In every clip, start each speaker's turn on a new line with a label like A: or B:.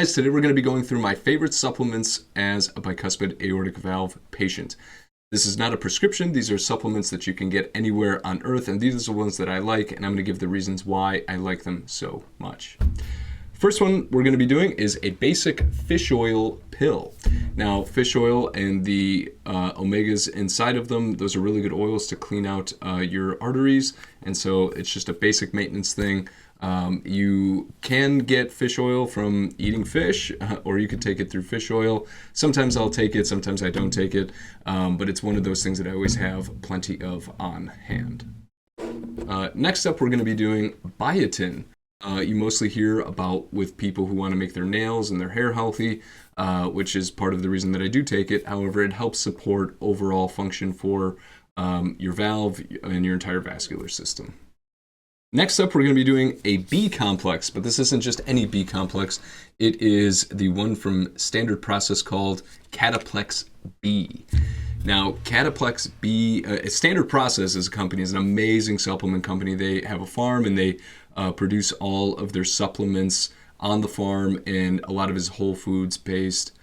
A: guys, today we're going to be going through my favorite supplements as a bicuspid aortic valve patient. This is not a prescription. These are supplements that you can get anywhere on earth, and these are the ones that I like, and I'm going to give the reasons why I like them so much. First one we're going to be doing is a basic fish oil pill. Now, fish oil and the omegas inside of them, those are really good oils to clean out your arteries, and so it's just a basic maintenance thing. You can get fish oil from eating fish, or you could take it through fish oil. Sometimes I'll take it, sometimes I don't take it, but it's one of those things that I always have plenty of on hand. Next up, we're going to be doing biotin. You mostly hear about with people who want to make their nails and their hair healthy, which is part of the reason that I do take it. However, it helps support overall function for your valve and your entire vascular system. Next up, we're going to be doing a B complex, but this isn't just any B complex. It is the one from Standard Process called Cataplex B. Now, Cataplex B, Standard Process is a company, is an amazing supplement company. They have a farm and they produce all of their supplements on the farm, and a lot of it is whole foods based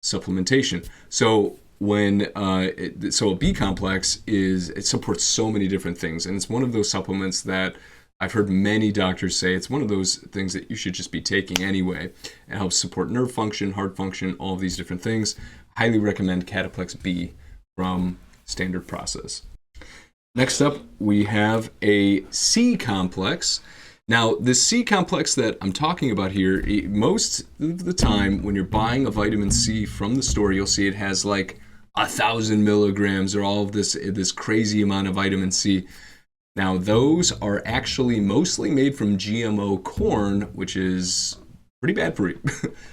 A: supplementation. So a B complex it supports so many different things, and it's one of those supplements that I've heard many doctors say it's one of those things that you should just be taking anyway. It helps support nerve function, heart function, all of these different things. Highly recommend Cataplex B from Standard Process. Next up, we have a C complex. Now, the C complex that I'm talking about here, most of the time when you're buying a vitamin C from the store, you'll see it has like 1,000 milligrams or all of this crazy amount of vitamin C. Now, those are actually mostly made from GMO corn, which is pretty bad for you.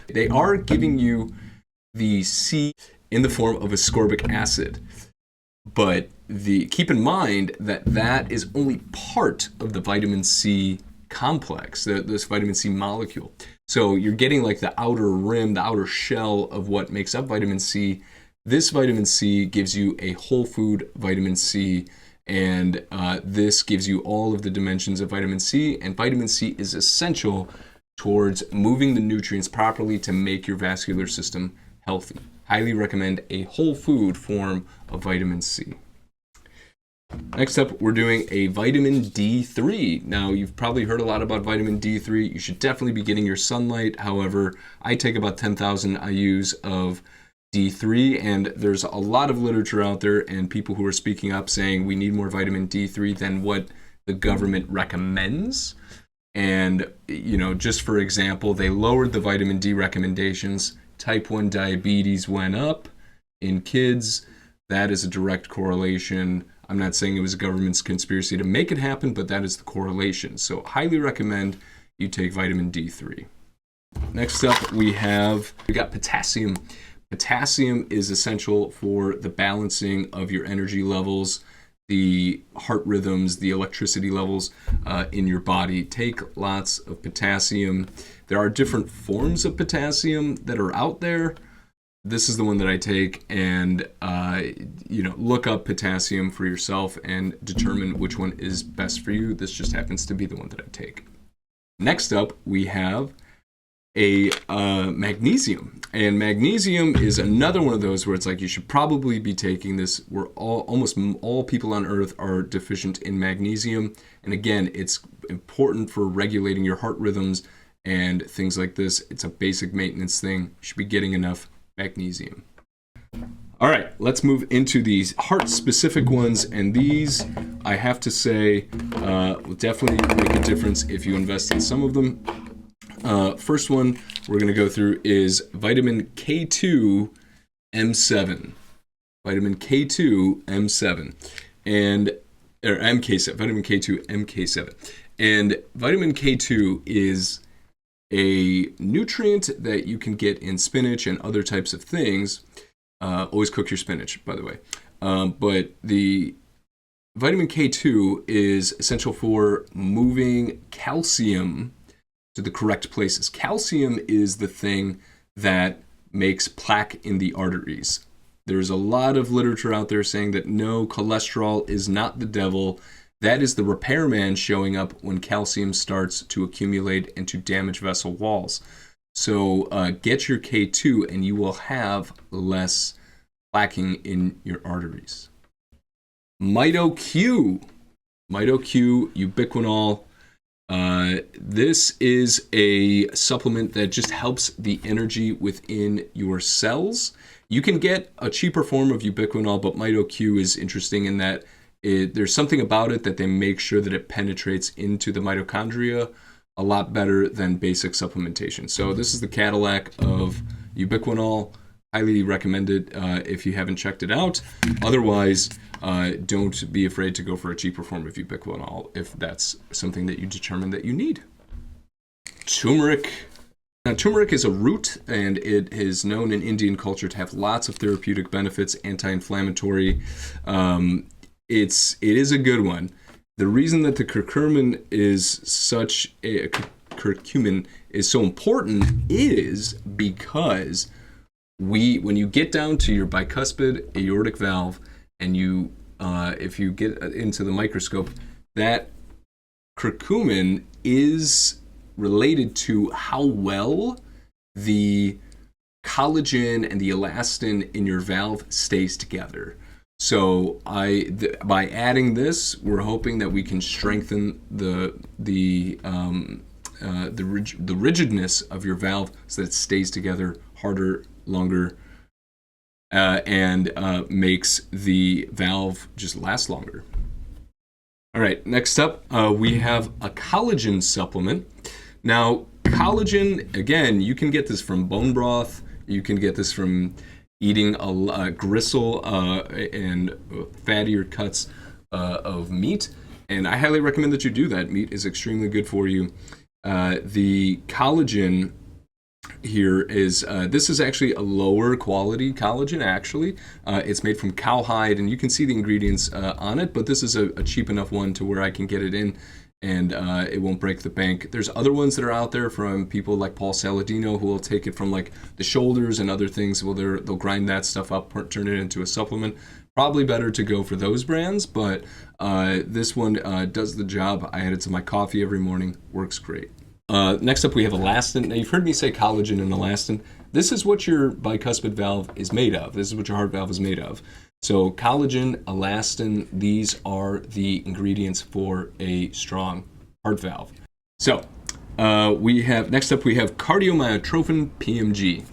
A: They are giving you the C in the form of ascorbic acid. But keep in mind that is only part of the vitamin C complex, this vitamin C molecule. So you're getting like the outer rim, the outer shell of what makes up vitamin C. This vitamin C gives you a whole food vitamin C, and this gives you all of the dimensions of vitamin C, and vitamin C is essential towards moving the nutrients properly to make your vascular system healthy. Highly recommend a whole food form of vitamin C. Next up, we're doing a vitamin D3. Now, you've probably heard a lot about vitamin D3. You should definitely be getting your sunlight. However, I take about 10,000 IUs of D3, and there's a lot of literature out there and people who are speaking up saying we need more vitamin D3 than what the government recommends. And, just for example, they lowered the vitamin D recommendations. Type 1 diabetes went up in kids. That is a direct correlation. I'm not saying it was a government's conspiracy to make it happen, but that is the correlation. So highly recommend you take vitamin D3. Next up, we got potassium. Potassium is essential for the balancing of your energy levels, the heart rhythms, the electricity levels in your body. Take lots of potassium. There are different forms of potassium that are out there. This is the one that I take, and look up potassium for yourself and determine which one is best for you. This just happens to be the one that I take. Next up, we have a magnesium, and magnesium is another one of those where it's like you should probably be taking this. Almost all people on earth are deficient in magnesium, and again, it's important for regulating your heart rhythms and things like this. It's a basic maintenance thing. You should be getting enough magnesium. All right, let's move into these heart-specific ones, and these, I have to say, will definitely make a difference if you invest in some of them. First one we're going to go through is vitamin K2 M7. Vitamin K2 M7 or MK7. Vitamin K2 MK7. And vitamin K2 is a nutrient that you can get in spinach and other types of things. Always cook your spinach, by the way. But the vitamin K2 is essential for moving calcium to the correct places. Calcium is the thing that makes plaque in the arteries. There's a lot of literature out there saying that no, cholesterol is not the devil. That is the repairman showing up when calcium starts to accumulate and to damage vessel walls. So get your K2 and you will have less plaquing in your arteries. MitoQ. MitoQ, Ubiquinol. This is a supplement that just helps the energy within your cells. You can get a cheaper form of Ubiquinol, but MitoQ is interesting in that there's something about it that they make sure that it penetrates into the mitochondria a lot better than basic supplementation. So this is the Cadillac of Ubiquinol. Highly recommend it if you haven't checked it out. Otherwise, don't be afraid to go for a cheaper form of Ubiquinol if that's something that you determine that you need. Turmeric. Now, turmeric is a root, and it is known in Indian culture to have lots of therapeutic benefits, anti-inflammatory. It is a good one. The reason that the curcumin is so important is because when you get down to your bicuspid aortic valve and you if you get into the microscope, that curcumin is related to how well the collagen and the elastin in your valve stays together. So by adding this, we're hoping that we can strengthen the rigidness of your valve so that it stays together harder, longer, and makes the valve just last longer. All right, next up, we have a collagen supplement. Now, collagen, again, you can get this from bone broth. You can get this from eating a gristle and fattier cuts of meat. And I highly recommend that you do that. Meat is extremely good for you. The collagen here is, this is actually a lower quality collagen, actually. It's made from cowhide, and you can see the ingredients on it, but this is a cheap enough one to where I can get it in, and it won't break the bank. There's other ones that are out there from people like Paul Saladino who will take it from like the shoulders and other things. Well, they'll grind that stuff up, turn it into a supplement. Probably better to go for those brands, but this one does the job. I add it to my coffee every morning. Works great. Next up, we have elastin. Now, you've heard me say collagen and elastin. This is what your bicuspid valve is made of. This is what your heart valve is made of. So collagen, elastin, these are the ingredients for a strong heart valve. So next up we have Cardiomiotrophin PMG.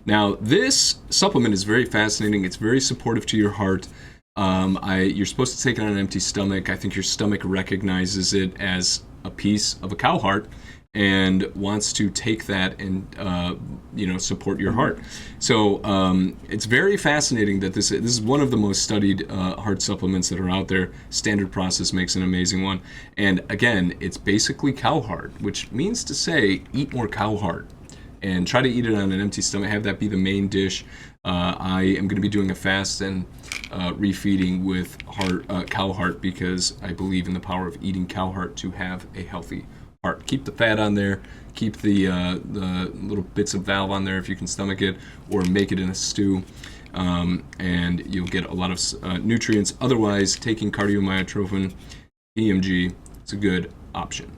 A: Now, this supplement is very fascinating. It's very supportive to your heart. You're supposed to take it on an empty stomach. I think your stomach recognizes it as a piece of a cow heart and wants to take that and support your heart. So it's very fascinating that this is one of the most studied heart supplements that are out there. Standard Process makes an amazing one, and again, it's basically cow heart, which means to say eat more cow heart and try to eat it on an empty stomach. Have that be the main dish. I am going to be doing a fast and refeeding with cow heart because I believe in the power of eating cow heart to have a healthy heart. Keep the fat on there, keep the little bits of valve on there if you can stomach it, or make it in a stew, and you'll get a lot of nutrients. Otherwise, taking Cardiomiotrophin PMG is a good option.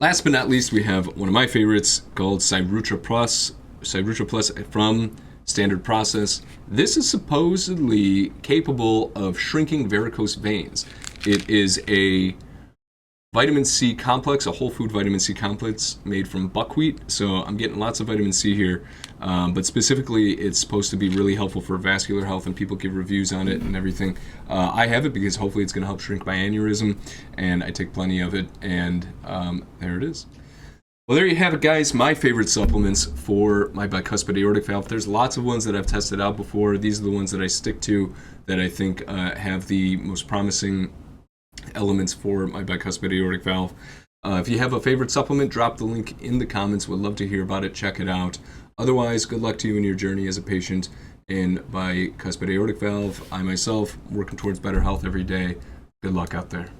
A: Last but not least, we have one of my favorites called Cyruta Plus. Cyruta Plus from Standard Process. This is supposedly capable of shrinking varicose veins. It is a vitamin C complex, a whole food vitamin C complex made from buckwheat. So I'm getting lots of vitamin C here, but specifically it's supposed to be really helpful for vascular health, and people give reviews on it and everything. I have it because hopefully it's going to help shrink my aneurysm, and I take plenty of it, and there it is. Well, there you have it, guys. My favorite supplements for my bicuspid aortic valve. There's lots of ones that I've tested out before. These are the ones that I stick to that I think have the most promising elements for my bicuspid aortic valve. If you have a favorite supplement, drop the link in the comments. Would love to hear about it. Check it out. Otherwise, good luck to you in your journey as a patient in bicuspid aortic valve. I myself am working towards better health every day. Good luck out there.